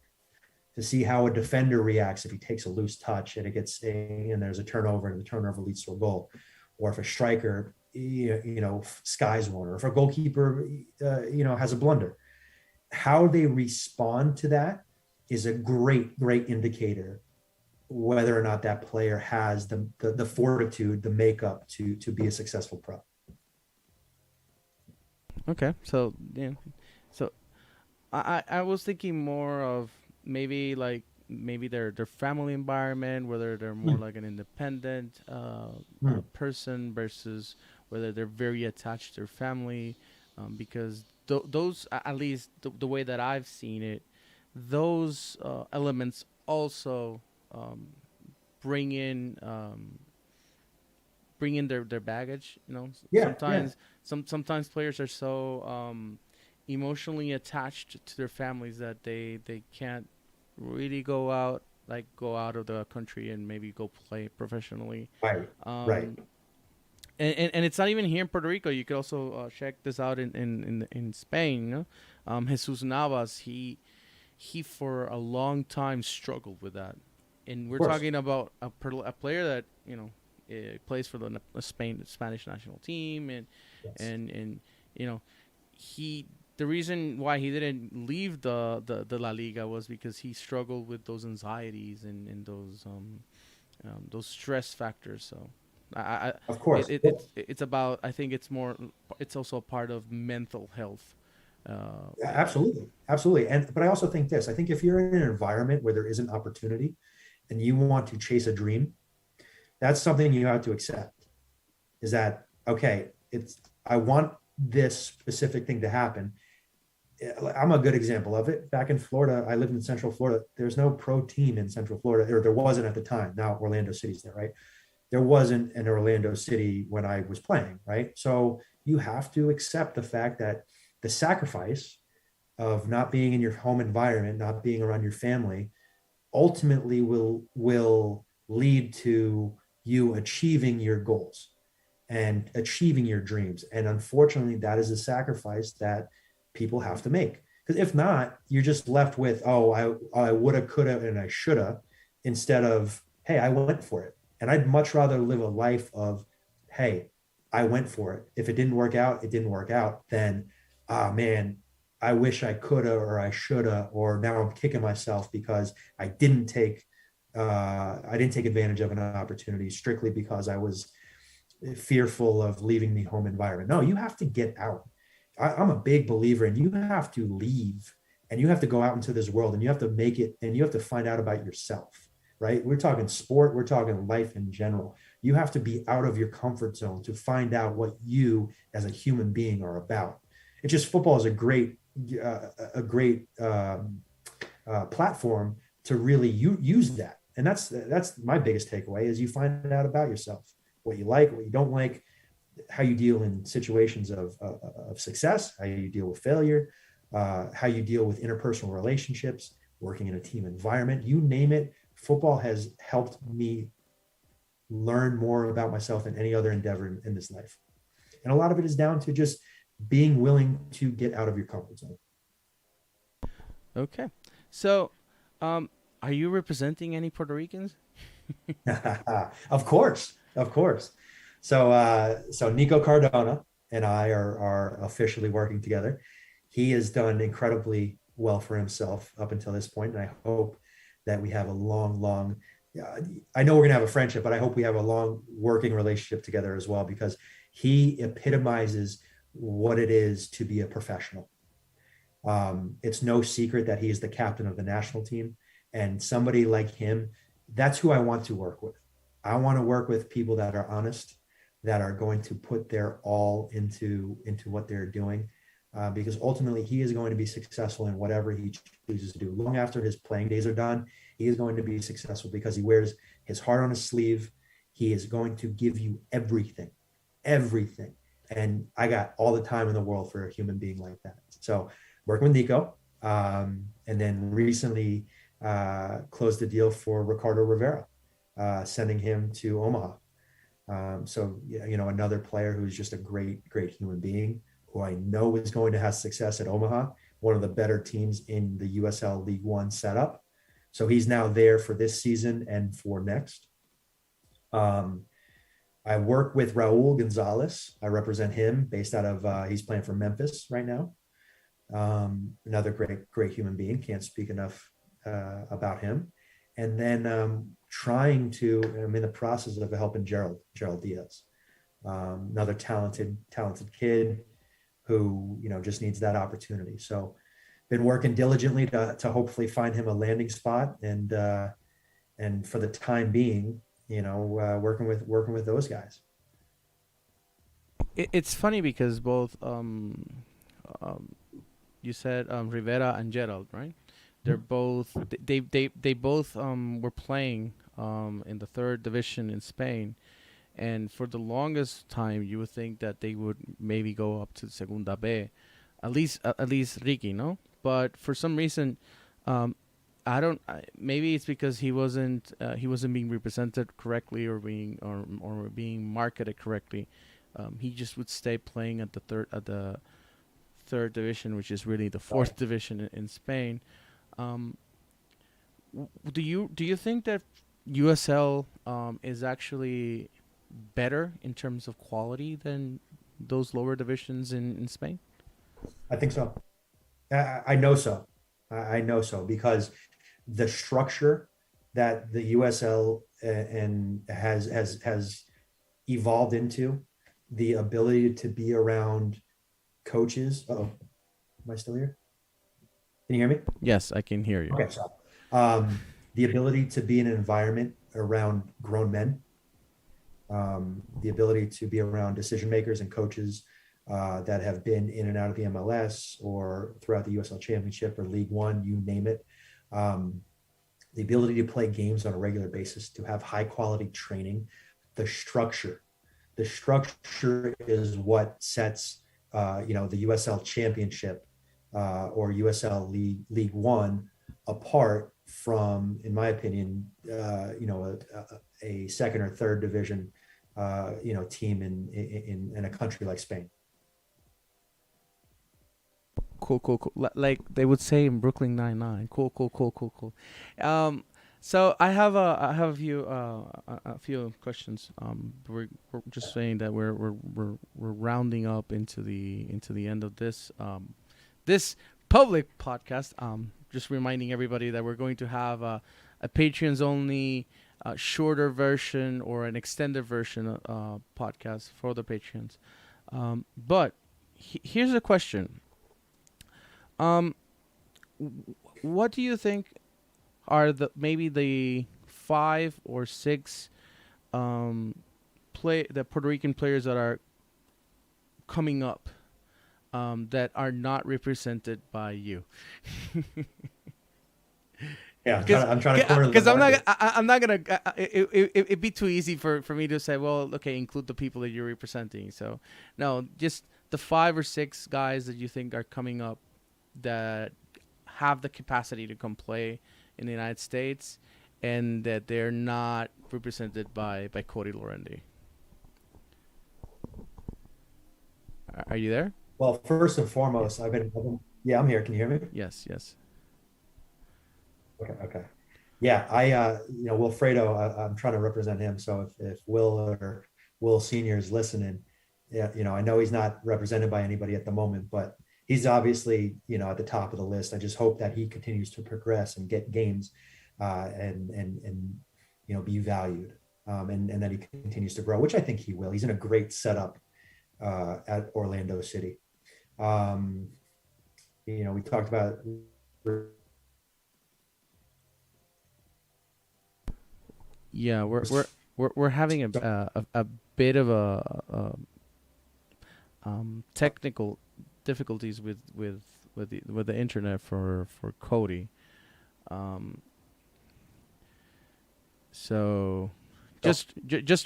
to see how a defender reacts if he takes a loose touch and and there's a turnover and the turnover leads to a goal, or if a striker, skies one, or if a goalkeeper, has a blunder. How they respond to that is a great indicator whether or not that player has the fortitude, the makeup to be a successful pro. Okay, so yeah, so I was thinking more of maybe their family environment, whether they're more like an independent person versus whether they're very attached to their family, because those, at least the way that I've seen it, those elements also um, bring in their baggage. Yeah, yeah. Sometimes sometimes players are so emotionally attached to their families that they can't really go out of the country and maybe go play professionally. Right, right. Um, and it's not even here in Puerto Rico. You could also check this out in Spain. Jesus Navas, he for a long time struggled with that, and Of we're course. talking about a player that plays for the Spanish national team, Yes. and he the reason why he didn't leave the La Liga was because he struggled with those anxieties and those stress factors. So I Of course. it's about, I think it's also a part of mental health. Yeah, Uh, absolutely. Absolutely. But I also think this, I think if you're in an environment where there is an opportunity and you want to chase a dream, that's something you have to accept. Is that okay? I want this specific thing to happen. I'm a good example of it. Back in Florida, I lived in Central Florida. There's no pro team in Central Florida, or there wasn't at the time. Now Orlando City's there, right? There wasn't an Orlando City when I was playing, right? So you have to accept the fact that the sacrifice of not being in your home environment, not being around your family, ultimately will lead to you achieving your goals and achieving your dreams. And unfortunately, that is a sacrifice that people have to make. Because if not, you're just left with, oh, I woulda, coulda, and I shoulda, instead of, hey, I went for it. And I'd much rather live a life of, hey, I went for it. If it didn't work out, it didn't work out. Then, ah, man, I wish I coulda or I shoulda, or now I'm kicking myself because I didn't take advantage of an opportunity strictly because I was fearful of leaving the home environment. No, you have to get out. I'm a big believer in, you have to leave and you have to go out into this world and you have to make it and you have to find out about yourself, right? We're talking sport, we're talking life in general. You have to be out of your comfort zone to find out what you as a human being are about. It's just, football is a great platform to really use that. And that's my biggest takeaway, is you find out about yourself, what you like, what you don't like, how you deal in situations of success, how you deal with failure, how you deal with interpersonal relationships, working in a team environment, you name it. Football has helped me learn more about myself than any other endeavor in this life. And a lot of it is down to just being willing to get out of your comfort zone. okay, so are you representing any Puerto Ricans? Of course, of course. So Nico Cardona and I are officially working together. He has done incredibly well for himself up until this point, and I hope that we have a long. I know we're gonna have a friendship, but I hope we have a long working relationship together as well, because he epitomizes what it is to be a professional. It's no secret that he is the captain of the national team, and somebody like him, that's who I want to work with. I want to work with people that are honest, that are going to put their all into what they're doing, because ultimately he is going to be successful in whatever he chooses to do. Long after his playing days are done, he is going to be successful because he wears his heart on his sleeve. He is going to give you everything, everything. And I got all the time in the world for a human being like that. So working with Nico, and then recently closed a deal for Ricardo Rivera, sending him to Omaha. So, another player who's just a great human being, who I know is going to have success at Omaha, one of the better teams in the USL League One setup. So he's now there for this season and for next. I work with Raul Gonzalez. I represent him based out of, he's playing for Memphis right now. Another great human being. Can't speak enough about him. And then I'm in the process of helping Gerald Diaz, another talented kid who, just needs that opportunity. So been working diligently to hopefully find him a landing spot, and for the time being, working with those guys. It's funny because both you said Rivera and Gerald, right? They're both they both were playing in the third division in Spain, and for the longest time you would think that they would maybe go up to Segunda B, at least Ricky, no? But for some reason, maybe it's because he wasn't being represented correctly or being marketed correctly. He just would stay playing at the third division, which is really the fourth division in Spain. Do you think that USL is actually better in terms of quality than those lower divisions in Spain? I think so. I know so. I know so because the structure that the USL has evolved into, the ability to be around coaches. Am I still here? Can you hear me? Yes, I can hear you. Okay, so the ability to be in an environment around grown men, the ability to be around decision makers and coaches that have been in and out of the MLS or throughout the USL Championship or League One, you name it. The ability to play games on a regular basis, to have high quality training, the structure is what sets the USL Championship or USL League One apart from, in my opinion, a second or third division team in a country like Spain. Cool. Like they would say in Brooklyn Nine-Nine. Cool. So I have a few questions. We're just saying that we're rounding up into the end of this this public podcast. Just reminding everybody that we're going to have a Patreons only shorter version or an extended version podcast for the Patreons. But here's a question. What do you think are maybe the 5 or 6 the Puerto Rican players that are coming up that are not represented by you? Yeah, I'm trying to because I'm not gonna. It'd be too easy for me to say, well, okay, include the people that you're representing. So no, just the 5 or 6 guys that you think are coming up that have the capacity to come play in the United States and that they're not represented by Cody Laurendi. Are you there? Well, first and foremost, I'm here. Can you hear me? Yes. Okay. Yeah, Wilfredo, I'm trying to represent him. So if Will Senior is listening, I know he's not represented by anybody at the moment, but he's obviously, at the top of the list. I just hope that he continues to progress and get games and be valued and that he continues to grow, which I think he will. He's in a great setup at Orlando City. We talked about. Yeah, we're having a bit of a technical difficulties with the internet for Cody. So just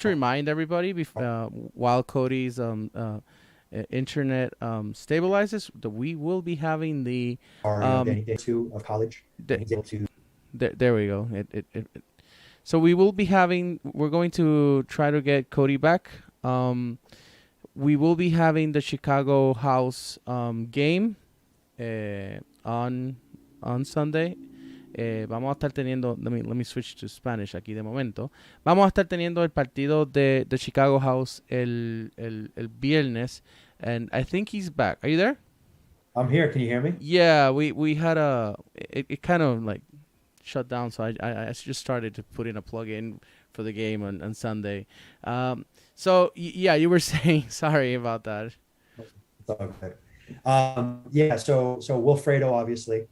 to remind everybody, while Cody's internet stabilizes, that we will be having the of college. There we go. So we're going to try to get Cody back. We will be having the Chicago House game on Sunday. Vamos a estar teniendo, let me switch to Spanish aquí de momento. Vamos a estar teniendo el partido de Chicago House el viernes, and I think he's back. Are you there? I'm here. Can you hear me? Yeah, we had it kind of like shut down, so I just started to put in a plug-in for the game on Sunday. So yeah, you were saying, sorry about that. It's all good. Yeah, so Wilfredo, obviously,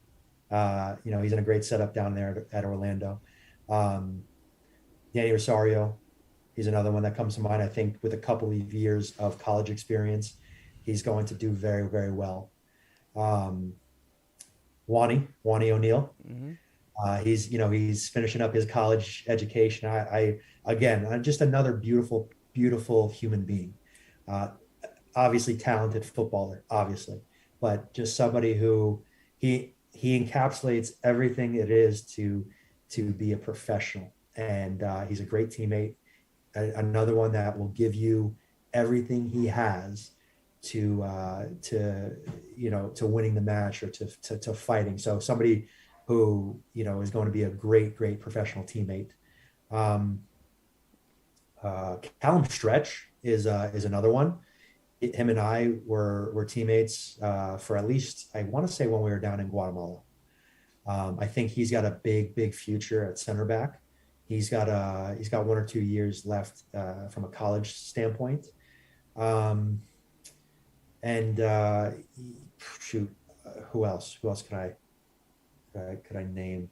he's in a great setup down there at Orlando. Um, Danny Rosario, he's another one that comes to mind. I think with a couple of years of college experience, he's going to do very, very well. Wani O'Neal. Mm-hmm. He's finishing up his college education. Again, just another beautiful, beautiful human being. Uh, Obviously talented footballer, obviously, but just somebody who he encapsulates everything it is to be a professional, and he's a great teammate. Another one that will give you everything he has to winning the match or to fighting. So somebody who is going to be a great professional teammate. Callum Stretch is another one. Him and I were teammates for at least, I want to say, when we were down in Guatemala. I think he's got a big future at center back. He's got 1 or 2 years left from a college standpoint. And who else could I name?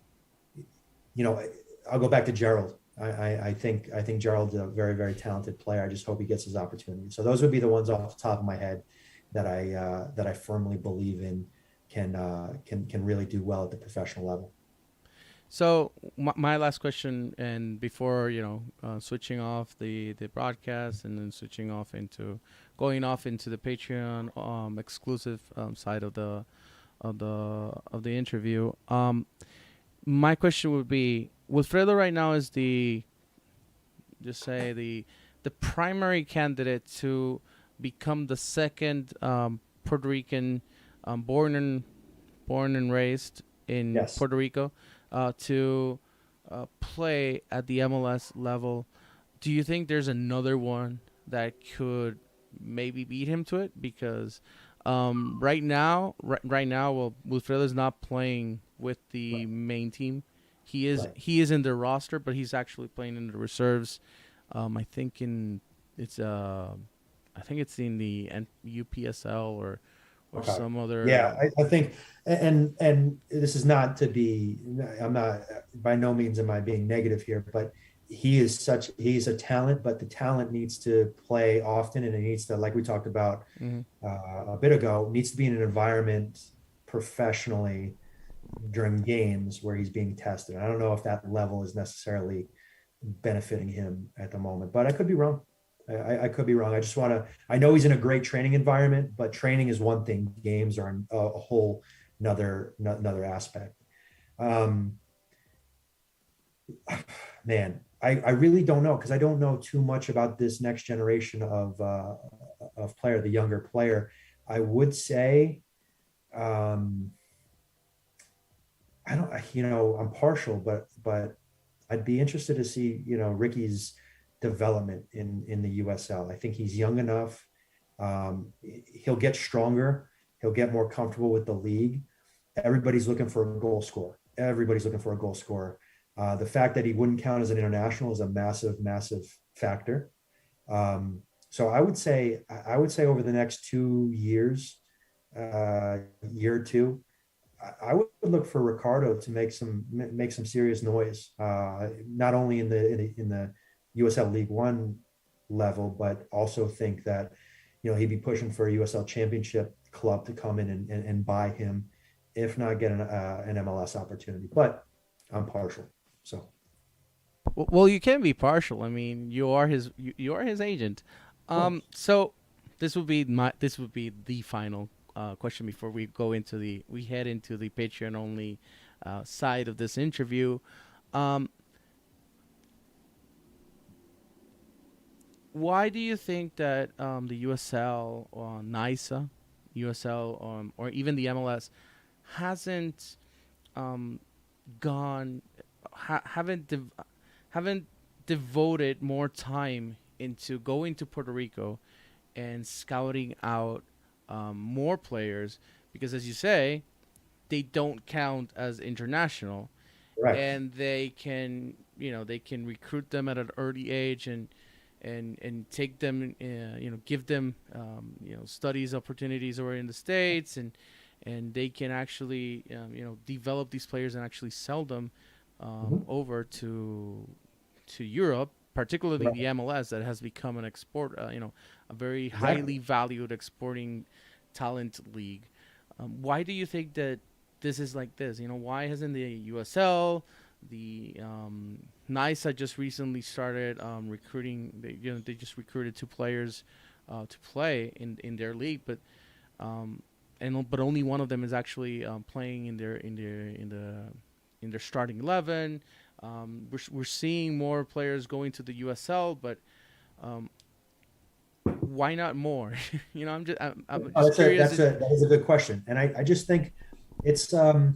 I'll go back to Gerald. I think Gerald's a very talented player. I just hope he gets his opportunity. So those would be the ones off the top of my head that I firmly believe in can really do well at the professional level. So my last question, and before switching off the broadcast and then going off into the Patreon exclusive side of the interview. My question would be, Wilfredo right now is the primary candidate to become the second Puerto Rican born and raised in Yes. Puerto Rico to play at the MLS level. Do you think there's another one that could maybe beat him to it? Because right now, well, Wilfredo's not playing with the main team. He is in their roster, but he's actually playing in the reserves. I think it's in the UPSL or some other. Yeah, I think, and this is not to be, I'm not, by no means am I being negative here, but he's a talent, but the talent needs to play often, and it needs to, like we talked about a bit ago, needs to be in an environment professionally during games where he's being tested. I don't know if that level is necessarily benefiting him at the moment, but I could be wrong. I could be wrong. I know he's in a great training environment, but training is one thing. Games are a whole another aspect. Man, I really don't know, because I don't know too much about this next generation of player, the younger player. I would say, I'm partial, but I'd be interested to see, Ricky's development in the USL. I think he's young enough. He'll get stronger. He'll get more comfortable with the league. Everybody's looking for a goal scorer. The fact that he wouldn't count as an international is a massive factor. So I would say over the next 2 years, year or two, I would look for Ricardo to make some serious noise, not only in the USL League One level, but also think that he'd be pushing for a USL Championship club to come in and buy him, if not get an MLS opportunity. But I'm partial. So, well, you can be partial. I mean, you are his agent. So this would be the final question before we head into the Patreon only side of this interview. Why do you think that the USL or NISA, USL or even the MLS hasn't haven't devoted more time into going to Puerto Rico and scouting out more players, because as you say, they don't count as international. Correct. And they can recruit them at an early age and take them, give them studies opportunities over in the States, and they can actually develop these players and actually sell them over to Europe, particularly the MLS, that has become an export, a very highly valued exporting talent league. Why do you think that this is like this? Why hasn't the USL, the NICE just recently started recruiting? They just recruited 2 players to play in their league, but only one of them is actually playing in their starting 11. We're seeing more players going to the USL, but why not more? I'm just curious. That is a good question, and I just think it's a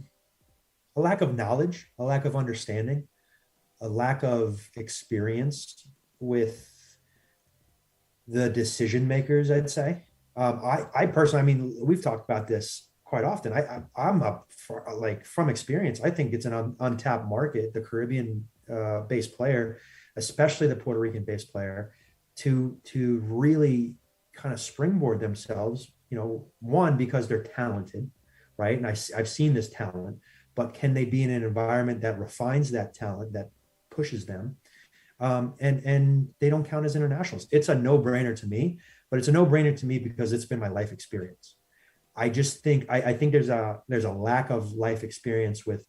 lack of knowledge, a lack of understanding, a lack of experience with the decision makers, I'd say. I personally, we've talked about this quite often. I'm from experience, I think it's an untapped market, the Caribbean based player, especially the Puerto Rican based player, to really kind of springboard themselves, one, because they're talented, right? And I've seen this talent, but can they be in an environment that refines that talent, that pushes them? And they don't count as internationals. It's a no-brainer to me, but it's a no-brainer to me because it's been my life experience. I just think, I think there's a lack of life experience with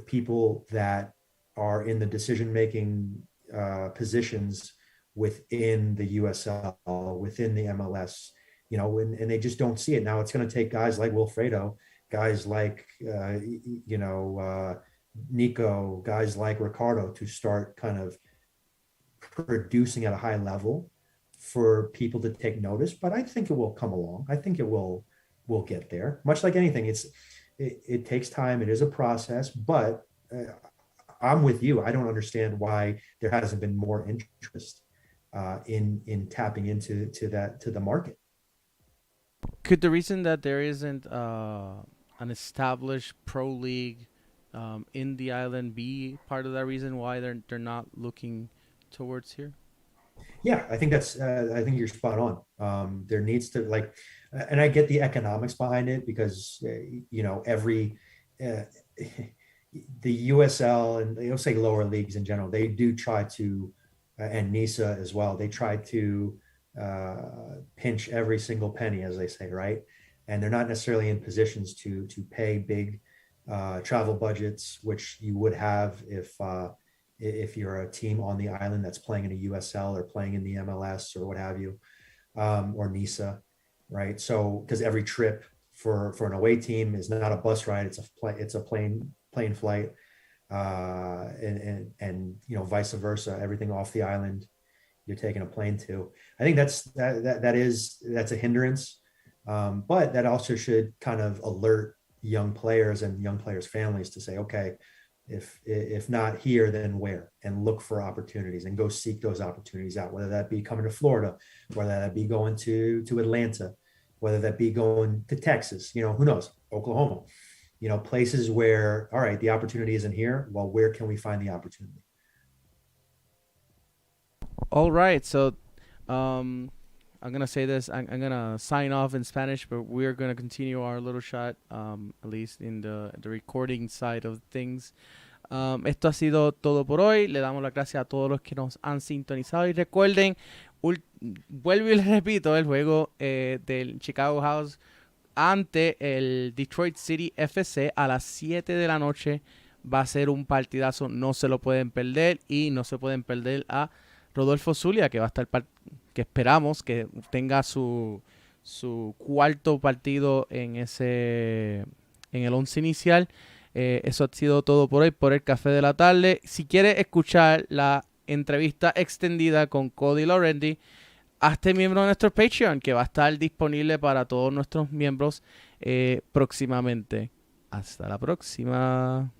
people that are in the decision-making positions within the USL, within the MLS, and they just don't see it. Now it's going to take guys like Wilfredo, guys like, Nico, guys like Ricardo to start kind of producing at a high level for people to take notice. But I think it will come along. I think it will get there. Much like anything, it takes time. It is a process, but I'm with you. I don't understand why there hasn't been more interest in tapping into the market. Could the reason that there isn't an established pro league in the island be part of that reason why they're not looking towards here? Yeah, I think I think you're spot on. There needs to, and I get the economics behind it because every the USL and they'll say lower leagues in general, they do try to, and NISA as well, they try to pinch every single penny, as they say, right? And they're not necessarily in positions to pay big travel budgets, which you would have if you're a team on the island that's playing in a USL or playing in the MLS or what have you, or NISA, right? So because every trip for an away team is not a bus ride, it's a plane flight, and vice versa, everything off the island you're taking a plane to. I think that's a hindrance, but that also should kind of alert young players and young players' families to say, okay, if not here, then where? And look for opportunities and go seek those opportunities out, whether that be coming to Florida, whether that be going to Atlanta, whether that be going to Texas, who knows, Oklahoma, places where, all right, the opportunity isn't here. Well, where can we find the opportunity? All right. So I'm going to say this. I'm going to sign off in Spanish, but we're going to continue our little shot, at least in the recording side of things. Esto ha sido todo por hoy. Le damos las gracias a todos los que nos han sintonizado. Y recuerden, vuelvo y les repito, el juego del Chicago House ante el Detroit City FC a las 7 de la noche va a ser un partidazo. No se lo pueden perder. Y no se pueden perder a Rodolfo Zulia, que va a estar, que esperamos que tenga su cuarto partido en el 11 inicial. Eso ha sido todo por hoy, por el Café de la Tarde. Si quiere escuchar la entrevista extendida con Cody Laurendi, hazte miembro de nuestro Patreon, que va a estar disponible para todos nuestros miembros próximamente. Hasta la próxima.